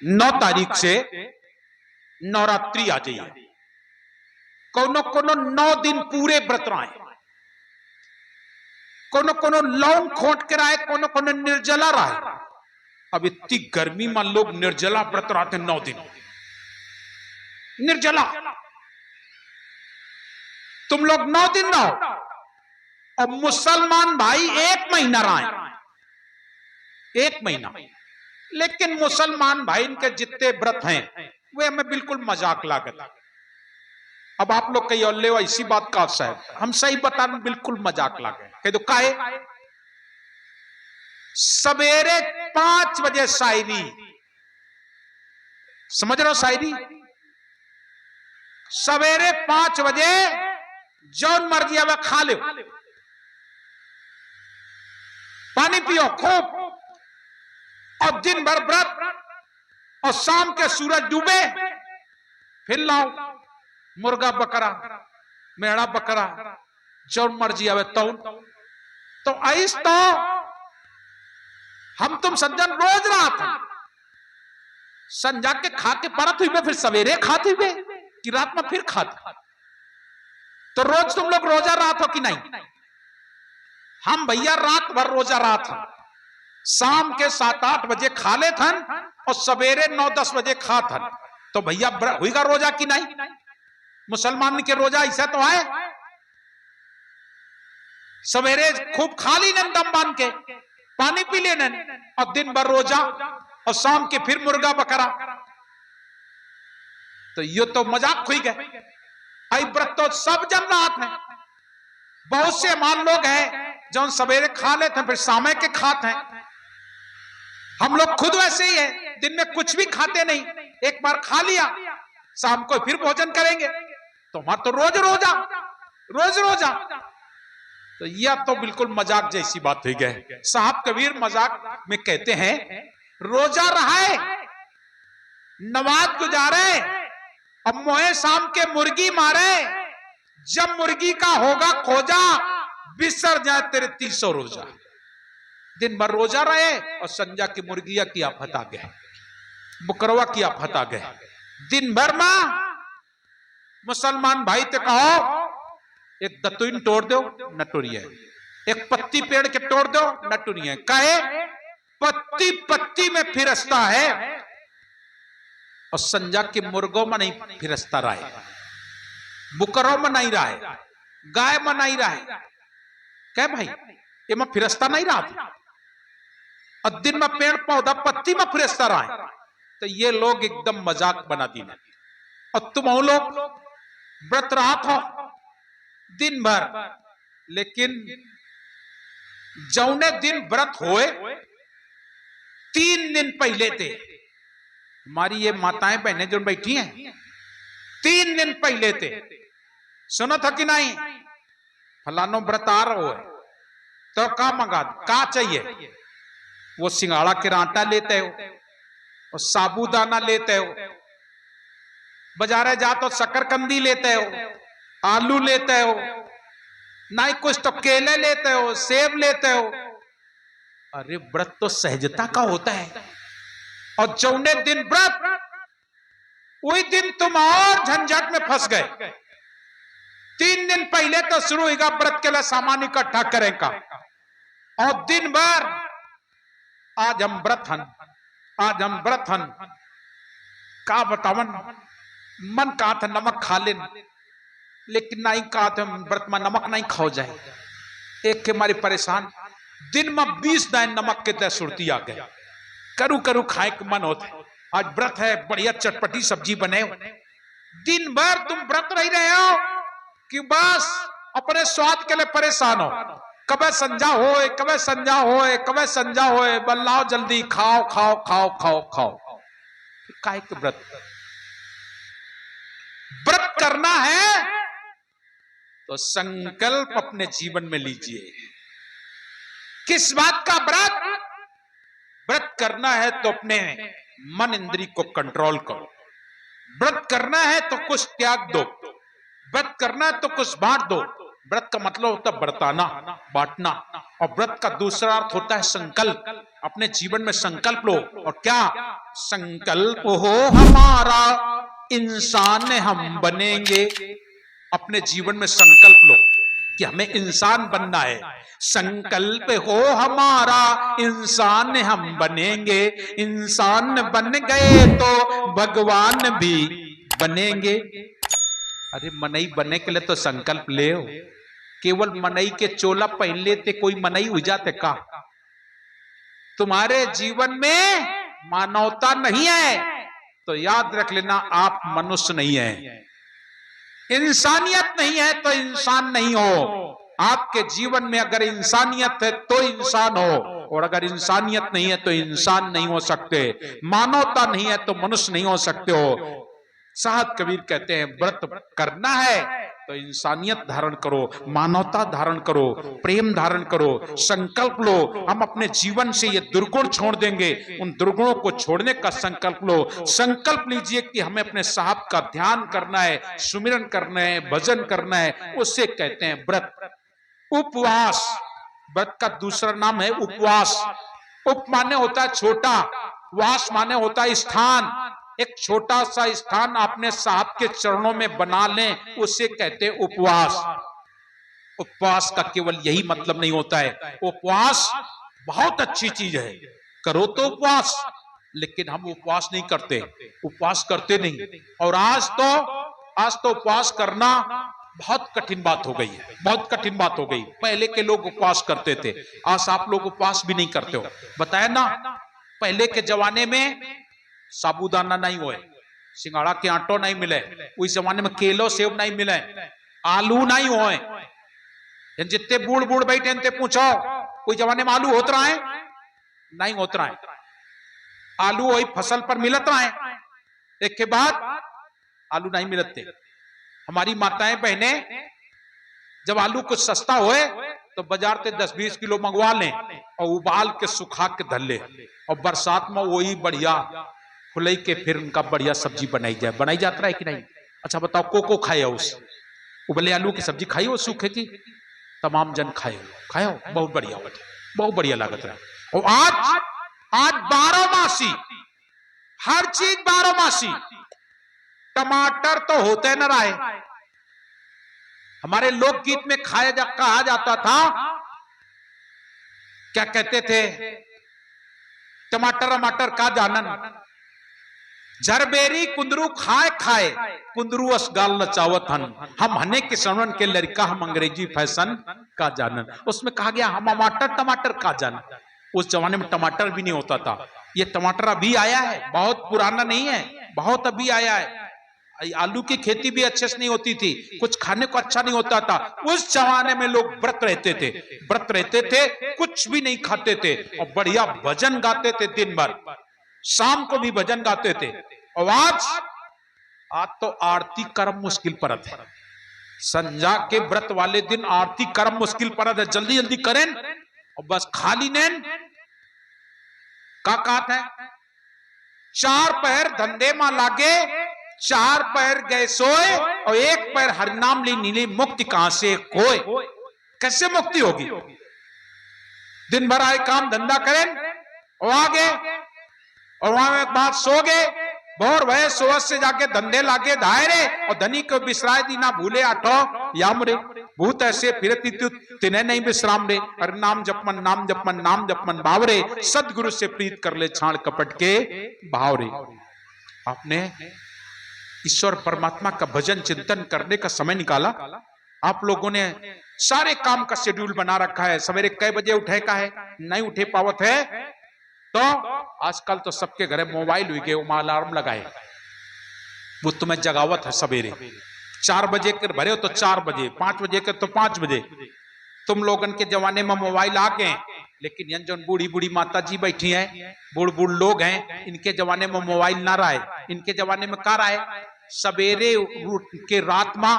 9 तारीख से नवरात्रि आ जाइए। कोनो कोनो 9 दिन पूरे व्रत रहे, कोनो कोनो लौंग खोट के रहे, कोनो कोनो निर्जला रहे। अब इतनी गर्मी में लोग निर्जला व्रत रहते 9 दिन निर्जला। तुम लोग 9 दिन रहो और मुसलमान भाई 1 महीना रहे, 1 महीना। लेकिन मुसलमान भाई इनके जितने व्रत हैं वे हमें बिल्कुल मजाक लागत। अब आप लोग कही ले इसी बात का अवसर है, हम सही बता रहे बिल्कुल मजाक लागे। कह दो काहे? सवेरे 5 बजे शायरी, समझ रहे हो शायरी? सवेरे 5 बजे जौन मर्जी आवे खा लो, पानी पियो खूब, और दिन भर व्रत, और शाम के सूरज डूबे फिर लाओ मुर्गा बकरा, मेढ़ा बकरा, जौन मर्जी आवे तो ऐस तो हम तुम सज्जन रोज रात संजा के खा के परत हुई, फिर सवेरे खाते हुए कि रात में फिर खाते। तो रोज तुम लोग रोजा रात हो कि नहीं? हम भैया रात भर रोजा रात हो, शाम के 7-8 बजे खा ले थन और सवेरे 9-10 बजे खा थन। तो भैया हुईगा रोजा कि नहीं? मुसलमान के रोजा ऐसा तो है, सवेरे खूब खा ली नन दम बांध के, पानी पी लेने, और दिन भर रोजा, और शाम के फिर मुर्गा बकरा। तो ये तो मजाक हुई गए। आई व्रत तो सब जन रात में, बहुत से मान लोग हैं जो सवेरे खा लेते हैं फिर शाम के खाते हैं। हम लोग खुद वैसे ही है, दिन में कुछ भी खाते नहीं, एक बार खा लिया शाम को फिर भोजन करेंगे। तो हमारा तो रोज रोजा, रोज रोजा। तो यह तो बिल्कुल मजाक जैसी बात हुई गए। साहब कबीर मजाक में कहते हैं रोजा रहे, नमाज गुजारे, अब मोहे शाम के मुर्गी मारे, जब मुर्गी का होगा खोजा, बिसर जाए तेरे 300 रोजा। दिन भर रोजा रहे और संजा की मुर्गिया की आफत आ गए, बुकरवा की आफत आ गए। दिन भर में मुसलमान भाई ते कहो एक दतुइन तोड़ दो नटुरिया, एक पत्ती पेड़ के तोड़ दो नटुरिया। कहे पत्ती पत्ती में फिरस्ता है, और संजा के मुर्गों में नहीं फिरस्ता रहा है, बुकरों में नहीं रहा है, गाय में नहीं रहा है। क्या भाई ये में फिरस्ता नहीं रहा था, और दिन में पेड़ पौधा पत्ती में फिरस्ता रहा है। तो ये लोग एकदम मजाक बना दी। और तुम लोग व्रत रहा था दिन भर, लेकिन जौने दिन व्रत होए 3 दिन पहले थे, हमारी ये माताएं बहनें जो बैठी हैं 3 दिन पहले थे, सुनो था कि नहीं फलानो व्रत आ रहा है तो का मंगा का चाहिए, वो सिंगाड़ा के आटा लेते हो और साबूदाना लेते हो, बाजारे जा तो शकरकंदी लेते हो, आलू लेते हो, नहीं कुछ तो केले लेते हो, सेब लेते हो। अरे व्रत तो सहजता का होता है, और जौने दिन व्रत वही दिन तुम और झंझट में फंस गए। 3 दिन पहले तो शुरू होगा व्रत के लिए सामान इकट्ठा करें का, और दिन भर आज हम व्रत हन, आज हम व्रत हन, का बतावन मन कहा था नमक खा ले, लेकिन नहीं कहा था व्रत में नमक नहीं खाओ जाए। एक के मारी परेशान, दिन में 20 दान नमक के सुरती आ गए, करू करू खाए के मन होते। आज व्रत है, बढ़िया चटपटी सब्जी बने, दिन भर तुम व्रत रह रहे हो कि बस अपने स्वाद के लिए परेशान हो। कबे संजा होए, कबे संजा होए, कबे संजा होए, बल्लाओ जल्दी खाओ खाओ खाओ खाओ खाओ। काहे के व्रत? व्रत करना है तो संकल्प अपने जीवन में लीजिए। किस बात का व्रत? व्रत करना है तो अपने मन इंद्री को कंट्रोल करो, व्रत करना है तो कुछ त्याग दो, व्रत करना है तो कुछ बांट दो। व्रत का मतलब होता है बरताना, बांटना, और व्रत का दूसरा अर्थ होता है संकल्प। अपने जीवन में संकल्प लो, और क्या संकल्प हो हमारा, इंसान हम बनेंगे। अपने जीवन में संकल्प लो कि हमें इंसान बनना है। संकल्प हो हमारा, इंसान हम बनेंगे। इंसान बन गए तो भगवान भी बनेंगे। अरे मनई बनने के लिए तो संकल्प ले। केवल मनई के चोला पहन लेते कोई मनई हो जाते का? तुम्हारे जीवन में मानवता नहीं है तो याद रख लेना आप मनुष्य नहीं है। इंसानियत नहीं है तो इंसान नहीं हो। आपके जीवन में अगर इंसानियत है तो इंसान हो, और अगर इंसानियत नहीं है तो इंसान नहीं हो सकते। मानवता नहीं है तो मनुष्य नहीं हो सकते हो। साहब कबीर कहते हैं व्रत करना है तो इंसानियत धारण करो, मानवता धारण करो, प्रेम धारण करो, संकल्प लो। हम अपने जीवन से ये दुर्गुण छोड़ देंगे, उन दुर्गुणों को छोड़ने का संकल्प लो। संकल्प लीजिए कि हमें अपने साहब का ध्यान करना है, सुमिरन करना है, भजन करना है। उससे कहते हैं व्रत। उपवास, व्रत का दूसरा नाम है उपवास। उप माने होता है छोटा, वास माने होता है स्थान। एक छोटा सा स्थान अपने साहब के चरणों में बना लें, उसे कहते हैं उपवास। उपवास का केवल यही मतलब नहीं होता है। उपवास बहुत अच्छी चीज है, करो तो उपवास, लेकिन हम उपवास नहीं करते, उपवास करते नहीं। और आज तो उपवास करना बहुत कठिन बात हो गई है, बहुत कठिन बात हो गई। पहले के लोग उपवास करते थे, आज आप लोग उपवास भी नहीं करते हो। बताया ना, पहले के जमाने में साबूदाना नहीं हुए, सिंगाड़ा के आटो नहीं मिले, उस जमाने में केलो सेब नहीं मिले, आलू नहीं हुए। जितने बूढ़ बूढ़ बैठे इनसे पूछो कोई जमाने में आलू होत रहा है? नहीं होत रहा है। आलू वही फसल पर मिलत रहा है, एक के बाद आलू नहीं मिलते। हमारी माताएं बहने जब आलू कुछ सस्ता होए तो बाजार से 10-20 किलो मंगवा लें और उबाल के सुखा के धर ले, और बरसात में वही बढ़िया फुलई के फिर उनका बढ़िया सब्जी बनाई जाए। बनाई जाता है कि नहीं? अच्छा बताओ, को खाए उस उबले आलू की सब्जी खाई हो सूखे की? तमाम जन खाए हो, बहुत बढ़िया, बहुत बढ़िया लागत है। और आज 12 मासी, हर चीज 12 मासी। टमाटर तो होते न रहे। हमारे लोकगीत में कहा जाता था, क्या कहते थे? टमाटर टमाटर का जानन, झरबेरी कुंदरू खाए खाए, कुंदरू असगाल नचावत हन। हम हने के श्रवण के लड़का, हम अंग्रेजी फैशन का जानन। उसमें कहा गया हम टमाटर का जानन। उस जमाने में टमाटर भी नहीं होता था। ये टमाटर अभी आया है, बहुत पुराना नहीं है, बहुत अभी आया है। आलू की खेती भी अच्छे से नहीं होती थी, कुछ खाने को अच्छा नहीं होता था। उस जमाने में लोग व्रत रहते थे, कुछ भी नहीं खाते थे और बढ़िया भजन गाते थे दिन भर, शाम को भी भजन गाते थे। और आज तो आरती कर्म मुश्किल परत है। संजा के व्रत वाले दिन आरती कर्म मुश्किल परत है। जल्दी जल्दी करें और बस खाली नैन का कहत है। 4 पैर धंधे में लागे, 4 पैर गए सोए, और 1 पैर हरिनाम ली नीली, मुक्ति कहां से कोई? कैसे मुक्ति होगी? दिन भर आए काम धंधा करें और आगे, और वहां बात सो गए, भोर भय सुबह से जाके धंधे लागे धायरे, और धनी को विश्राय दी ना भूले आठो याम रे। भूत ऐसे फिरती तिन्हें नहीं विश्राम रे। हर नाम जपमन नाम जपमन नाम जपमन भावरे, सदगुरु से प्रीत कर ले छाण कपट के भाव रे। आपने ईश्वर परमात्मा का भजन चिंतन करने का समय निकाला? आप लोगों ने सारे काम का शेड्यूल बना रखा है, सवेरे कै बजे उठे का है, नहीं उठे पावत है तो आजकल तो सबके घरे मोबाइल हुई गए, अलार्म लगाए, वो तुम्हें जगावत है। सवेरे 4 बजे के भरे हो तो 4 बजे, 5 बजे के तो 5 बजे। तुम लोगन के जमाने में मोबाइल आ गए, लेकिन ये जो बूढ़ी बूढ़ी माता जी बैठी हैं, बूढ़ लोग हैं, इनके जमाने में मोबाइल ना रहा है। इनके जमाने में क्या रहा है? सवेरे के रात में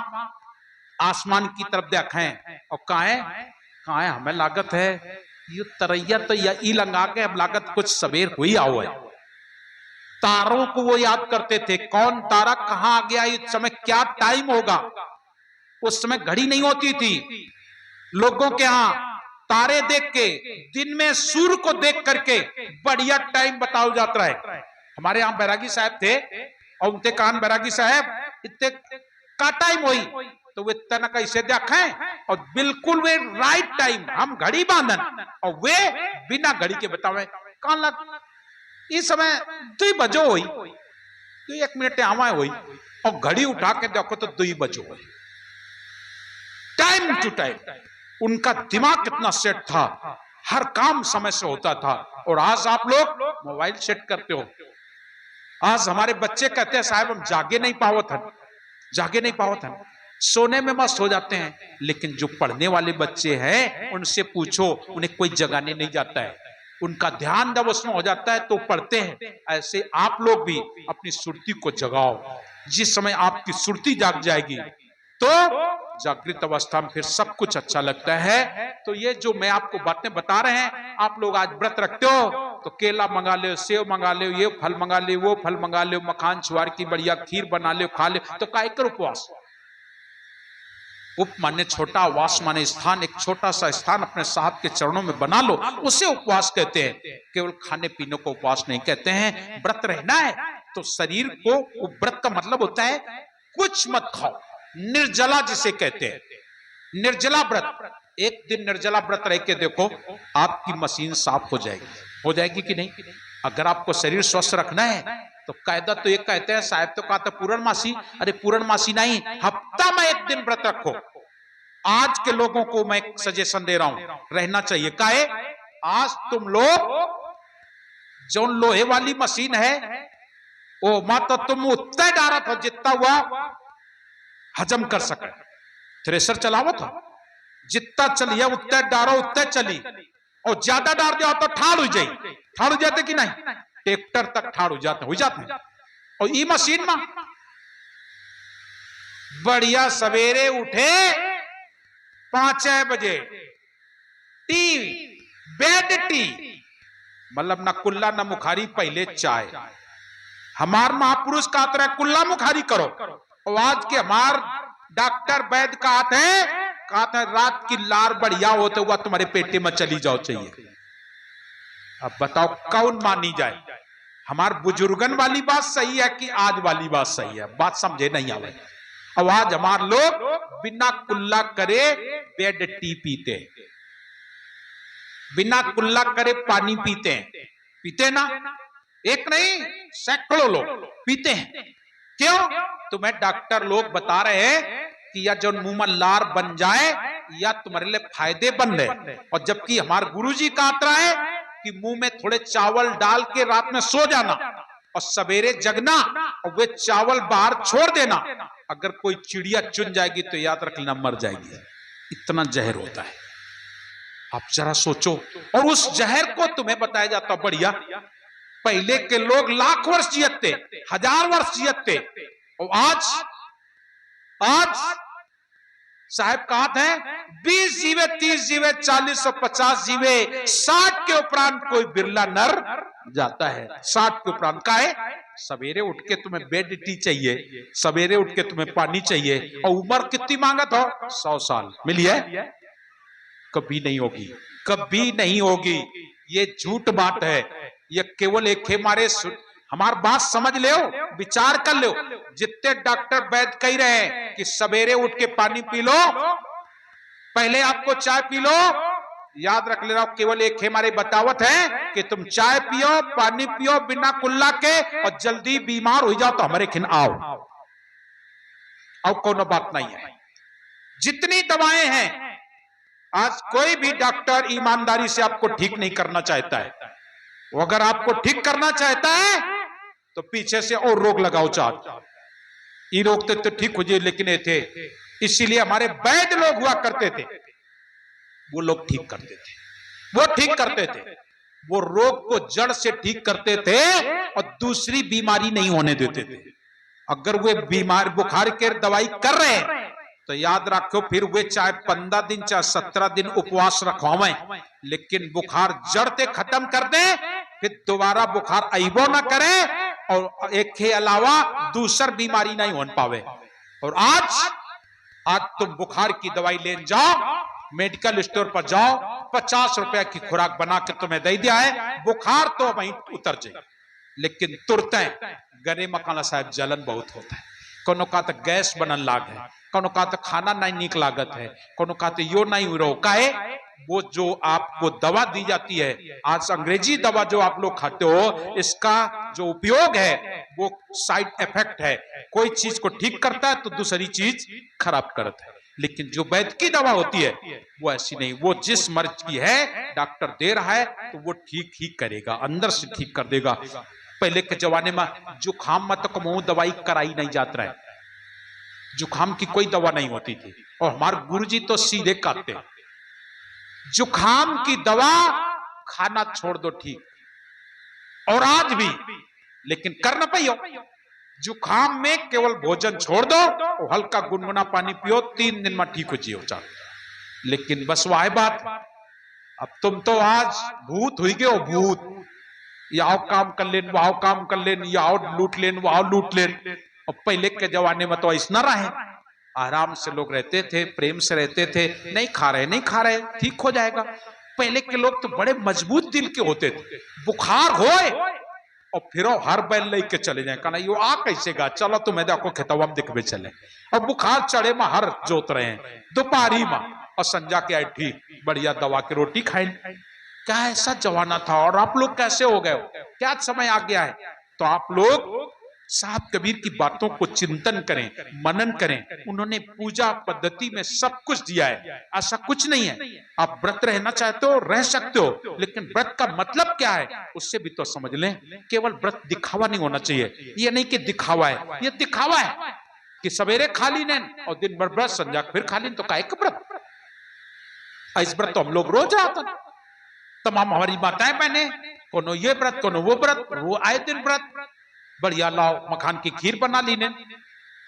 आसमान की तरफ देखें और कहा है हमें लागत है ये तरैया तो ई लंगा के, अब लागत कुछ सवेर हुई आओ है। तारों को वो याद करते थे, कौन तारा कहां आ गया, इस समय क्या टाइम होगा। उस समय घड़ी नहीं होती थी लोगों के यहां, तारे देख के दिन में सूर्य को देख करके बढ़िया टाइम बताओ जाता है। हमारे यहाँ बैरागी साहब थे और उनते कान बैरागी साहब इतने का टाइम हुई तो वे तना कैसे देखें और बिल्कुल वे राइट टाइम हम घड़ी बांधन और वे बिना घड़ी के बतावे कान लग इस समय 2 बजो हुई तो 1 मिनट आवा हुई और घड़ी उठा के देखो तो 2 बजो हुई। टाइम टू टाइम उनका दिमाग कितना सेट था, हर काम समय से होता था। और आज आप लोग मोबाइल सेट करते हो। आज हमारे बच्चे कहते हैं साहब हम जागे नहीं पावत हन, सोने में मस्त हो जाते हैं। लेकिन जो पढ़ने वाले बच्चे हैं उनसे पूछो, उन्हें कोई जगाने नहीं जाता है, उनका ध्यान जब उसमें हो जाता है तो पढ़ते हैं। ऐसे आप लोग भी अपनी सुरती को जगाओ। जिस समय आपकी सुरती जाग जाएगी तो जागृत अवस्था में फिर सब कुछ अच्छा लगता है। तो ये जो मैं आपको बातें बता रहे हैं, आप लोग आज व्रत रखते हो तो केला मंगा ले, सेव मंगा ले, ये फल मंगा ले, वो फल मंगा ले, मखान छुआर की बढ़िया खीर बना ले, खा ले, तो काय कर उपवास। उप माने छोटा, वास माने स्थान, एक छोटा सा स्थान अपने साहब के चरणों में बना लो, उसे उपवास कहते हैं। केवल खाने पीने को उपवास नहीं कहते हैं। व्रत रहना है तो शरीर को, व्रत का मतलब होता है कुछ मत खाओ, निर्जला जिसे कहते हैं, निर्जला व्रत। एक दिन निर्जला व्रत रह के देखो, आपकी मशीन साफ हो जाएगी कि नहीं। अगर आपको शरीर स्वस्थ रखना है तो कायदा तो ये कहते हैं, साहब तो कहा था पूर्णमासी, अरे पूर्णमासी नहीं, हफ्ता में 1 दिन व्रत रखो। आज के लोगों को मैं सजेशन दे रहा हूं, रहना चाहिए। काहे आज तुम लोग जो लोहे वाली मशीन है वो मात्र तुम उतना डारा था जितना हुआ हजम कर सके। थ्रेसर चलावो था, जितना चलिए उतना डारो उतना चली, और ज्यादा डार दिया तो ठाड़ हो जाते कि नहीं, ट्रैक्टर तक ठाड़ हो जाते हैं। और ये मशीन में बढ़िया सवेरे उठे 5 बजे टी, बेड टी, मतलब ना कुल्ला ना मुखारी, पहले चाय। हमार महापुरुष का तरह कुल्ला मुखारी करो। और आज के हमार डॉक्टर वैद्य कहते हैं रात की लार बढ़िया होते हुआ तुम्हारे पेटे में चली जाओ चाहिए। अब बताओ कौन मानी जाए। हमार बुजुर्गन वाली बात सही है कि आज वाली बात सही है, बात समझे नहीं आवे। अब आज हमार लोग बिना कुल्ला करे बेड टी पीते, बिना कुल्ला करे पानी पीते ना, एक नहीं सैकड़ों लोग पीते हैं। क्यों? तुम्हें डॉक्टर लोग बता रहे हैं कि या जो मुंह में लार बन जाए या तुम्हारे लिए फायदे बन रहे। और जबकि हमारे गुरुजी का आता है कि मुंह में थोड़े चावल डाल के रात में सो जाना और सवेरे जगना और वे चावल बाहर छोड़ देना। अगर कोई चिड़िया चुन जाएगी तो याद रख लेना मर जाएगी। इतना जहर होता है, आप जरा सोचो। और उस जहर को तुम्हें बताया जाता बढ़िया, पहले के लोग लाख वर्ष जियते, 1000 वर्ष जियते, और आज साहब कहते हैं 20 जीवे, 30 जीवे, 40 और 50 जीवे, 60 के उपरांत कोई बिरला नर जाता है। 60 के उपरांत का है। सवेरे उठ के तुम्हें बेड टी चाहिए, सवेरे उठ के तुम्हें पानी चाहिए, और उम्र कितनी मांगत हो? 100 साल मिली है? कभी नहीं होगी, कभी नहीं होगी। ये झूठ बात है, ये केवल एक हमारे हमार बात समझ ले, विचार कर लो। जितने डॉक्टर वैद्य कह रहे हैं कि सवेरे उठ के पानी पी लो, पहले आपको चाय पी लो, याद रख ले रहा हूं, केवल एक हमारे बतावत है कि तुम चाय पियो, पानी पियो बिना कुल्ला के, और जल्दी बीमार हो जाओ तो हमारे खिन आओ। और कोनो बात नहीं है। जितनी दवाएं हैं, आज कोई भी डॉक्टर ईमानदारी से आपको ठीक नहीं करना चाहता है। वो अगर आपको ठीक करना चाहता है तो पीछे से और रोग लगाओ चार, ये रोग तो ठीक हो जाए, लेकिन ये थे। इसीलिए हमारे वैद्य लोग हुआ करते थे, वो लोग ठीक करते थे, वो ठीक करते थे, वो रोग को जड़ से ठीक करते थे और दूसरी बीमारी नहीं होने देते थे। अगर वे बीमार बुखार के दवाई कर रहे हैं तो याद रखो, फिर वे चाहे 15 दिन चाहे 17 दिन उपवास रखवाएं, लेकिन बुखार जड़ से खत्म कर दें, फिर दोबारा बुखार आइबो ना करे, और एक के अलावा दूसर बीमारी नहीं हो पावे। और आज तुम बुखार की दवाई ले जाओ, मेडिकल स्टोर पर जाओ, 50 रुपए की खुराक बना के तुम्हें दे दिया है, बुखार तो वहीं उतर जाए। लेकिन तुरते गरे मकाना साहब जलन बहुत होता है। कोनो का तो गैस बनन लाग है, कोनो का तो खाना नहीं निक लागत है, कोनो का तो यो नहीं हो काहे वो जो आपको दवा दी जाती है, आज अंग्रेजी दवा जो आप लोग खाते हो, इसका जो उपयोग है वो साइड इफेक्ट है। कोई चीज को ठीक करता है तो दूसरी चीज खराब करता है। लेकिन जो वैद्य की दवा होती है वो ऐसी नहीं, वो जिस मर्ज की है डॉक्टर दे रहा है तो वो ठीक ही करेगा, अंदर से ठीक कर देगा। पहले के जमाने में जुखाम में तो कमो दवाई कराई नहीं जाता है, जुखाम की कोई दवा नहीं होती थी। और हमारे गुरुजी तो सीधे कहते हैं जुखाम की दवा खाना छोड़ दो ठीक, और आज भी लेकिन कर ना पाइयो। जुखाम में केवल भोजन छोड़ दो और हल्का गुनगुना पानी पियो, 3 दिन में ठीक हो जियो चाल। लेकिन बस वह बात, अब तुम तो आज भूत हुई गए हो, भूत, आओ काम कर लेन, वो आओ काम कर लेन, या आओ लूट लेन, वो आओ लूट लेन। और पहले के जमाने में तो ऐसा रहे, आराम से लोग रहते थे, प्रेम से रहते थे, नहीं खा रहे ठीक हो जाएगा। पहले के लोग तो बड़े मजबूत दिल के होते थे, बुखार होए और फिर हर बैल लेके चले जाए, कहना यो आ कैसे गा, चलो तुम्हें देखो खेतवा में दिखबे चले। और बुखार चढ़े में हर जोत रहे हैं दोपहरी में, और संजा के आई ठीक बढ़िया दवा की रोटी खाए। क्या ऐसा जमाना था, और आप लोग कैसे हो गए, क्या समय आ गया है। तो आप लोग साहब कबीर की बातों को चिंतन करें, मनन करें। उन्होंने पूजा पद्धति में सब कुछ दिया है, ऐसा कुछ नहीं है। आप व्रत रहना चाहते हो रह सकते हो, लेकिन व्रत का मतलब क्या है उससे भी तो समझ लें। केवल व्रत दिखावा नहीं होना चाहिए, ये नहीं कि दिखावा है, ये दिखावा है कि सवेरे खा ली नैन और दिन भर व्रत, संजा फिर खा ली, तो काहे का व्रत। इस व्रत तो हम लोग रोज आता, तमाम हमारी माताएं बहने, कोनो ये व्रत कोनो वो व्रत, वो आए दिन व्रत। बढ़िया लाओ मखान की खीर बना ली ने,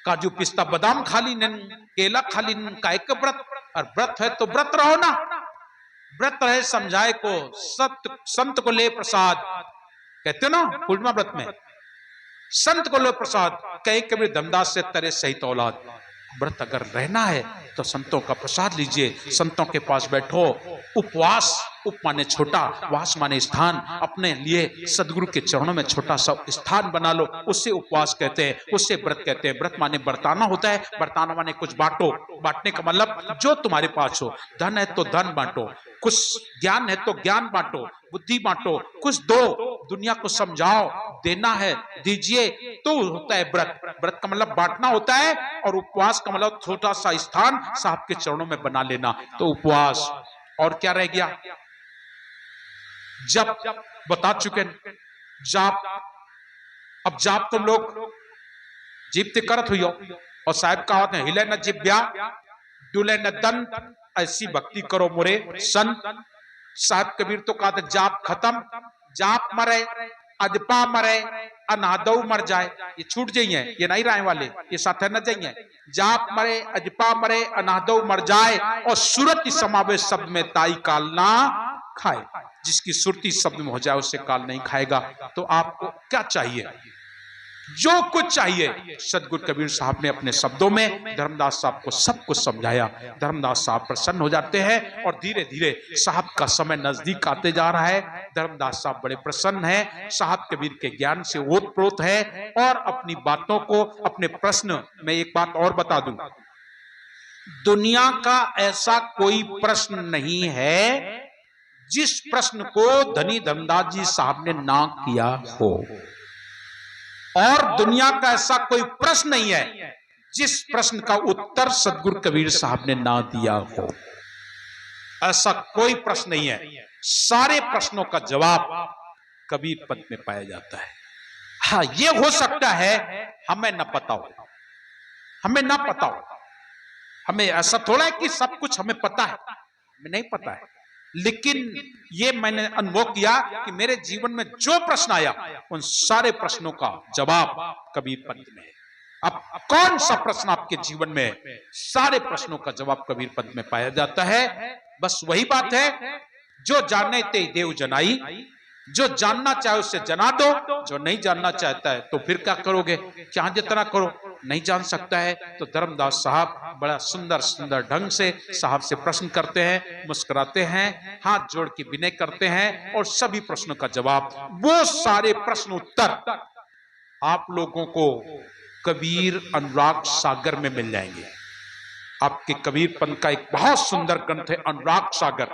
काजू पिस्ता बादाम खा ली ने, केला खा ली ने, काय का व्रत। और व्रत है तो व्रत रहो ना, व्रत रहे समझाए को संत को ले प्रसाद, कहते हो ना पूर्णिमा व्रत में, संत को ले प्रसाद, कहे कबीर धमदास से तरे सहित औलाद। व्रत अगर रहना है तो संतों का प्रसाद लीजिए, संतों के पास बैठो, उपवास, उप माने छोटा, वास माने स्थान, अपने लिए सदगुरु के चरणों में छोटा सा स्थान बना लो, उससे उपवास कहते हैं, उससे व्रत कहते हैं। व्रत माने बरताना होता है, बरताना माने कुछ बांटो, बांटने का मतलब जो तुम्हारे पास हो, धन है तो धन बांटो, कुछ ज्ञान है तो ज्ञान बांटो, बुद्धि बांटो, कुछ दो, दुनिया को समझाओ, देना है दीजिए, तो होता है व्रत। व्रत का मतलब बांटना होता है, और उपवास का मतलब छोटा सा स्थान साहब के चरणों में बना लेना, तो उपवास। और क्या रह गया, जप बता चुके, जाप। अब जाप तुम लोग जीपते करत हुई हो, और साहब कहा होते हैं हिले न जिब्या डुले न दंत, ऐसी भक्ति करो मोरे संत। साहब कबीर तो कहा था जाप खत्म, जाप मरे अजपा मरे अनादौ मर जाए, ये छूट जाइए, ये नहीं रहने वाले, ये साथ न जाइए। जाप मरे अजपा मरे अनादौ मर जाए, और सुरति समावेश शब्द में ताई काल ना खाए। जिसकी सुरती शब्द में हो जाए उससे काल नहीं खाएगा। तो आपको क्या चाहिए, जो कुछ चाहिए सदगुरु कबीर साहब ने अपने शब्दों में धर्मदास साहब को सब कुछ समझाया। धर्मदास साहब प्रसन्न हो जाते हैं, और धीरे धीरे साहब का समय नजदीक आते जा रहा है। धर्मदास साहब बड़े प्रसन्न हैं, साहब कबीर के ज्ञान से ओतप्रोत है। और अपनी बातों को, अपने प्रश्न में एक बात और बता दूं, दुनिया का ऐसा कोई प्रश्न नहीं है जिस प्रश्न को धनी धर्मदास जी साहब ने ना किया हो, और दुनिया का ऐसा कोई प्रश्न नहीं है जिस प्रश्न का उत्तर सदगुरु कबीर साहब ने ना दिया हो। ऐसा कोई प्रश्न नहीं है, सारे प्रश्नों का जवाब कबीर पद में पाया जाता है। हाँ, ये हो सकता है हमें न पता हो, हमें ना पता हो, हमें ऐसा थोड़ा है कि सब कुछ हमें पता है, हमें नहीं पता है। लेकिन ये मैंने अनुभव किया कि मेरे जीवन में जो प्रश्न आया उन सारे प्रश्नों का जवाब कबीर पद में है। अब कौन सा प्रश्न आपके जीवन में है, सारे प्रश्नों का जवाब कबीर पद में पाया जाता है। बस वही बात है, जो जाने ते देव जनाई, जो जानना चाहे उससे जना दो, जो नहीं जानना चाहता है तो फिर क्या करोगे, चाहे जितना करो। नहीं जान सकता है तो धर्मदास साहब बड़ा सुंदर सुंदर ढंग से साहब से प्रश्न करते हैं, मुस्कुराते हैं, हाथ जोड़ के विनय करते हैं और सभी प्रश्नों का जवाब, वो सारे प्रश्न उत्तर आप लोगों को कबीर अनुराग सागर में मिल जाएंगे। आपके कबीर पंथ का एक बहुत सुंदर ग्रंथ है अनुराग सागर।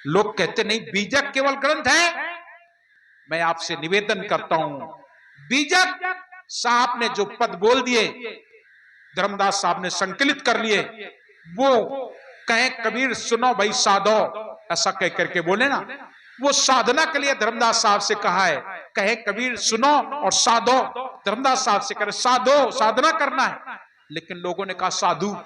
लोग कहते नहीं बीजक केवल ग्रंथ है। मैं आपसे निवेदन करता हूं, बीजक साहब ने जो पद बोल दिए, धर्मदास साहब ने संकलित कर लिए, वो कहे कबीर सुनो भाई साधो, ऐसा कह करके बोले ना, वो साधना के लिए धर्मदास साहब से कहा है, कहे कबीर सुनो और साधो, धर्मदास साहब से करे साधो, साधना करना है। लेकिन लोगों ने कहा साधु,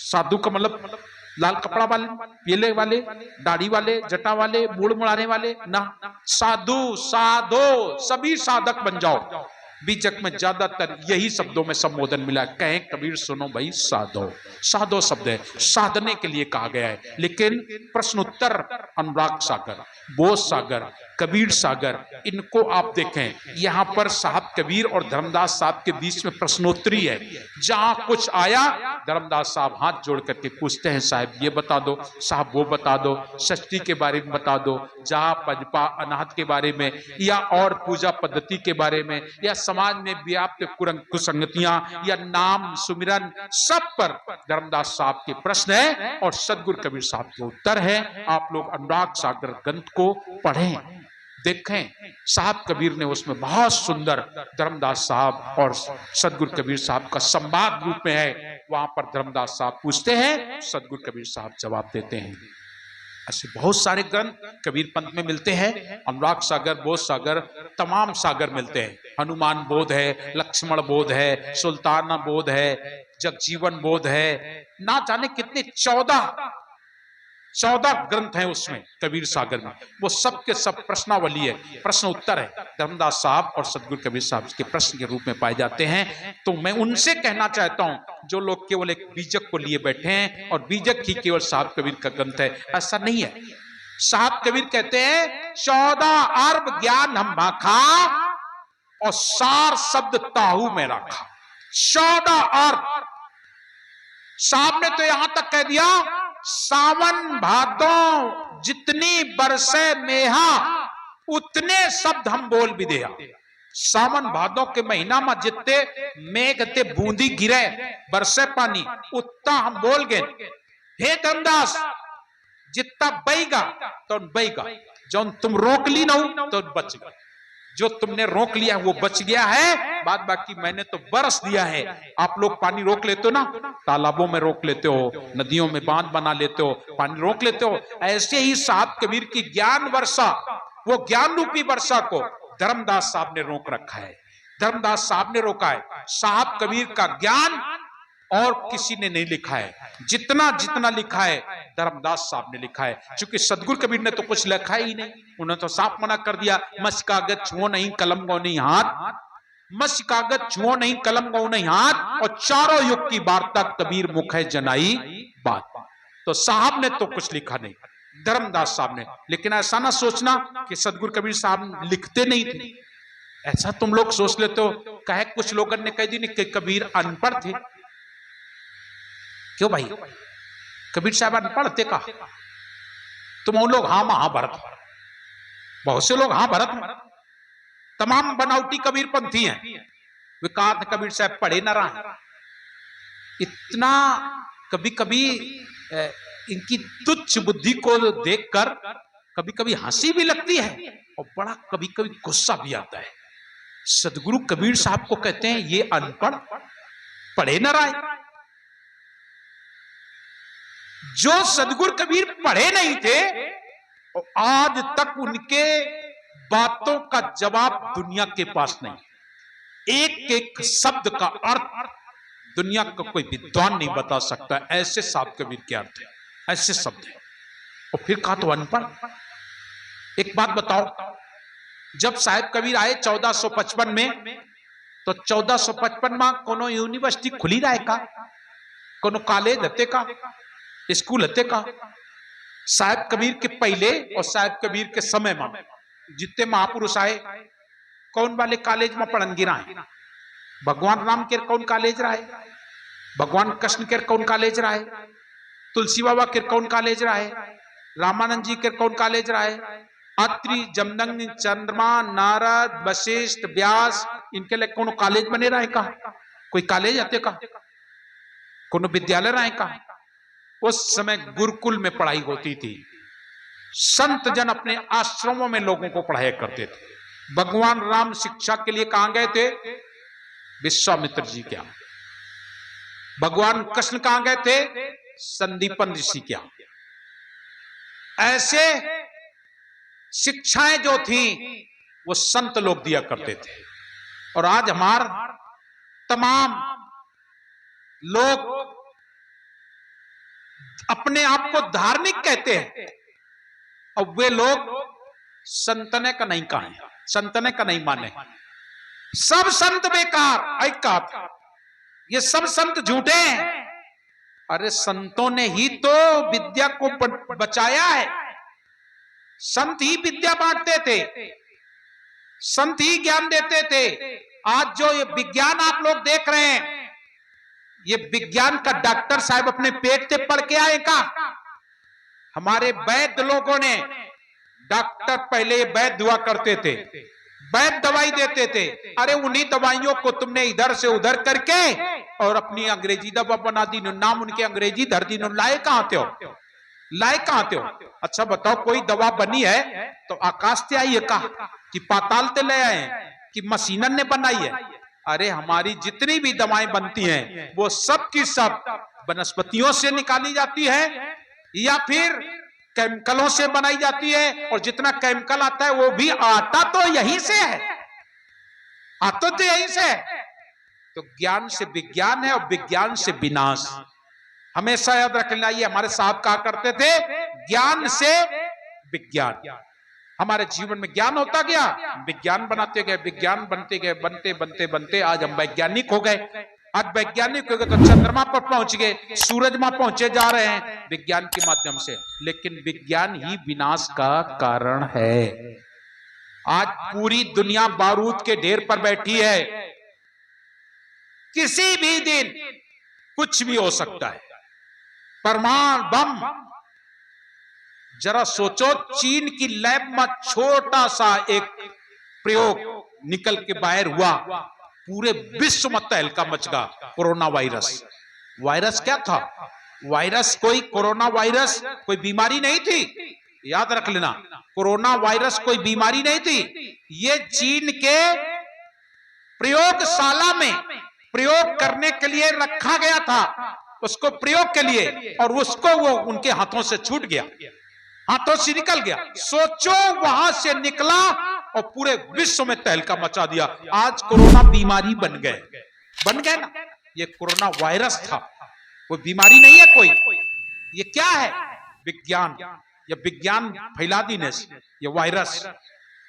साधु का मतलब लाल कपड़ा वाले, पीले वाले, दाढ़ी वाले, जटा वाले, मूड़ मुड़ाने वाले ना, साधु साधो, सभी साधक बन जाओ। बीजक में ज्यादातर यही शब्दों में संबोधन मिला, कहें कबीर सुनो भाई साधो, साधो शब्द है, साधने के लिए कहा गया है। लेकिन प्रश्न उत्तर अनुराग सागर, बोध सागर, कबीर सागर, इनको आप देखें, यहां पर साहब कबीर और धर्मदास साहब के बीच में प्रश्नोत्तरी है। जहां कुछ आया धर्मदास साहब हाथ जोड़ करके पूछते हैं, साहब ये बता दो, साहब वो बता दो, षष्ठी के बारे में बता दो, जहां पंजपा अनाहत के बारे में, या और पूजा पद्धति के बारे में, या समाज में व्याप्त कुसंगतियां, या नाम सुमिरन, सब पर धर्मदास साहब के प्रश्न है और सदगुरु कबीर साहब के उत्तर है। आप लोग अनुराग सागर ग्रंथ को पढ़ें, देखें, साहब कबीर ने उसमें बहुत सुंदर धर्मदास साहब और सदगुरु कबीर साहब का संवाद रूप में है। वहां पर धर्मदास साहब पूछते हैं, सदगुरु कबीर साहब जवाब देते हैं। ऐसे बहुत सारे ग्रंथ कबीर पंथ में मिलते हैं, अनुराग सागर, बोध सागर, तमाम सागर मिलते हैं। हनुमान बोध है, लक्ष्मण बोध है, सुल्ताना बोध है, जगजीवन बोध है, ना जाने कितने 14 ग्रंथ हैं उसमें कबीर सागर में। वो सब के सब प्रश्नावली है, प्रश्न उत्तर है, धर्मदास साहब और सदगुरु कबीर साहब के प्रश्न के रूप में पाए जाते हैं। तो मैं उनसे कहना चाहता हूं, जो लोग केवल एक बीजक को लिए बैठे हैं और बीजक ही केवल साहब कबीर का ग्रंथ है, ऐसा नहीं है। साहब कबीर कहते हैं 14 अरब ज्ञान हम भाखा और सार शब्द ताहू में रखा। 14 अरब, साहब ने तो यहां तक कह दिया, सावन भादों जितनी बरसे मेहा उतने शब्द हम बोल भी दिया। सावन भादों के महीना में जितने मेघ ते बूंदी गिरे, बरसे पानी, उतना हम बोल गए। हे धर्मदास, जितना बहेगा तो बहेगा, जो तुम रोक ली ना तो बच गए, जो तुमने रोक लिया वो बच गया है, बाद बाकी मैंने तो बरस दिया है। आप लोग पानी रोक लेते हो ना, तालाबों में रोक लेते हो, नदियों में बांध बना लेते हो, पानी रोक लेते हो। ऐसे ही साहब कबीर की ज्ञान वर्षा, वो ज्ञान रूपी वर्षा को धर्मदास साहब ने रोक रखा है, धर्मदास साहब ने रोका है। साहब कबीर का ज्ञान और किसी ने नहीं लिखा है, जितना जितना लिखा है धर्मदास साहब ने लिखा है। क्योंकि सदगुरु कबीर ने तो कुछ लिखा ही नहीं, उन्होंने तो साफ मना कर दिया, मस कागज छुओ नहीं कलम गो नहीं हाथ, मस कागज छुओ नहीं कलम गो नहीं हाथ, और चारों युग की वार्ता कबीर मुख है जनाई बात। तो साहब ने तो कुछ लिखा नहीं, धर्मदास साहब ने। लेकिन ऐसा ना सोचना कि सदगुरु कबीर साहब लिखते नहीं थे, ऐसा तुम लोग सोच लेते हो। कहे कुछ लोगों ने कह दी कि कबीर अनपढ़ थे। क्यों भाई, कबीर साहब अनपढ़ थे का? तुम उन लोग हाँ महाभारत, बहुत से लोग हाँ भरत, तमाम बनावटी कबीर पंथी हैं, विकास कबीर साहब पढ़े न रहा। इतना कभी कभी इनकी तुच्छ बुद्धि को देखकर कभी कभी हंसी भी लगती है और बड़ा कभी कभी गुस्सा भी आता है। सदगुरु कबीर साहब को कहते हैं ये अनपढ़, पढ़े न रहा। जो सदगुरु कबीर पढ़े नहीं थे और आज तक उनके बातों का जवाब दुनिया के पास नहीं, एक एक शब्द का अर्थ दुनिया का कोई विद्वान नहीं बता सकता। ऐसे साहब कबीर के अर्थ है, ऐसे शब्द है। और फिर कहा तो अनपढ़। एक बात बताओ, जब साहब कबीर आए 1455 में, तो 1455 में कोनो यूनिवर्सिटी खुली रहा है का, कोनो कॉलेज हते का, स्कूल हते का? साहब कबीर के पहले और साहब कबीर के समय में जितने महापुरुष आए, कौन वाले कॉलेज में पढ़न गिरा है? भगवान राम के कौन कॉलेज रहा है, भगवान कृष्ण के कौन कॉलेज रहा है, तुलसी बाबा के कौन कॉलेज रहा है, रामानंद जी के कौन कॉलेज रहा है, अत्रि, जमदग्नि, चंद्रमा, नारद, वशिष्ठ, व्यास, इनके लिए कौन कॉलेज बने रहे का, कोई कॉलेज आते का, कौन विद्यालय रहे का। उस समय गुरुकुल में पढ़ाई होती थी, संत जन अपने आश्रमों में लोगों को पढ़ाया करते थे। भगवान राम शिक्षा के लिए कहां गए थे, विश्वामित्र जी क्या। भगवान कृष्ण कहां गए थे, संदीपन ऋषि क्या। ऐसे शिक्षाएं जो थी वो संत लोग दिया करते थे। और आज हमार तमाम लोग अपने आप को धार्मिक कहते हैं और वे लोग संतने का नहीं कहा, संतने का नहीं माने। सब संत बेकार, एक कहा था ये सब संत झूठे हैं। अरे संतों ने ही तो विद्या को बचाया है, संत ही विद्या बांटते थे, संत ही ज्ञान देते थे। आज जो ये विज्ञान आप लोग देख रहे हैं, ये विज्ञान का डॉक्टर साहब अपने पेट से पढ़ के आए का। हमारे वैद्य लोगों ने, डॉक्टर पहले वैद्य हुआ करते थे, वैद्य दवाई देते थे। अरे उन्हीं दवाइयों को तुमने इधर से उधर करके और अपनी अंग्रेजी दवा बना दी, नाम उनके अंग्रेजी धर दी। लाए कहां थे हो, लाए कहां थे हो। अच्छा बताओ, कोई दवा बनी है तो आकाश से आई है का, कि पाताल से ले आए कि मशीनन ने बनाई है। अरे हमारी जितनी भी दवाएं बनती हैं वो सब की सब वनस्पतियों से निकाली जाती है या फिर केमिकलों से बनाई जाती है। और जितना केमिकल आता है वो भी आता तो यहीं से है, आता तो यहीं से है। तो ज्ञान से विज्ञान है और विज्ञान से विनाश। हमेशा याद रखना, ये हमारे साहब कहा करते थे, ज्ञान से विज्ञान। हमारे जीवन में ज्ञान होता गया, विज्ञान बनाते गए, विज्ञान बनते गए, बनते बनते बनते आज हम वैज्ञानिक हो गए। आज वैज्ञानिक हो गए तो चंद्रमा पर पहुंच गए, सूरज में पहुंचे जा रहे हैं विज्ञान के माध्यम से। लेकिन विज्ञान ही विनाश का कारण है। आज पूरी दुनिया बारूद के ढेर पर बैठी है, किसी भी दिन कुछ भी हो सकता है, परमाणु बम। जरा सोचो, चीन की लैब में छोटा सा एक प्रयोग निकल के बाहर हुआ, पूरे विश्व में तहलका मच गया। Corona virus. वायरस क्या था, वायरस कोई, कोरोना वायरस कोई बीमारी नहीं थी, याद रख लेना। कोरोना वायरस कोई बीमारी नहीं थी, ये चीन के प्रयोगशाला में प्रयोग करने के लिए रखा गया था, उसको प्रयोग के लिए, और उसको वो उनके हाथों से छूट गया, हाथों से निकल गया। सोचो, वहां से निकला और पूरे विश्व में तहलका मचा दिया। आज कोरोना बीमारी बन गए ना। ये कोरोना वायरस था, कोई बीमारी नहीं है कोई। ये क्या है, विज्ञान। ये विज्ञान फैला दी ने ये वायरस,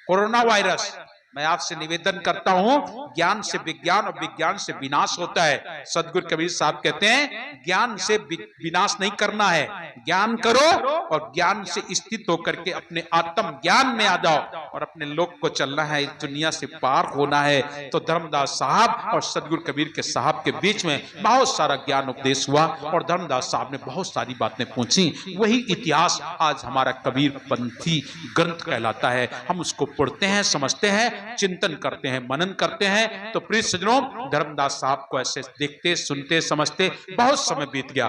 कोरोना वायरस। मैं आपसे निवेदन करता हूं, ज्ञान से विज्ञान और विज्ञान से विनाश होता है। सदगुरु कबीर साहब कहते हैं, ज्ञान से विनाश नहीं करना है, ज्ञान करो और ज्ञान से स्थित होकर के अपने आत्म ज्ञान में आ जाओ और अपने लोक को चलना है, इस दुनिया से पार होना है। तो धर्मदास साहब और सदगुरु कबीर के साहब के बीच में बहुत सारा ज्ञान उपदेश हुआ और धर्मदास साहब ने बहुत सारी बातें पूछी। वही इतिहास आज हमारा कबीर पंथी ग्रंथ कहलाता है। हम उसको पढ़ते हैं, समझते हैं, चिंतन करते हैं, मनन करते हैं। तो प्रिय सज्जनों, धर्मदास साहब को ऐसे देखते, सुनते, समझते बहुत समय बीत गया।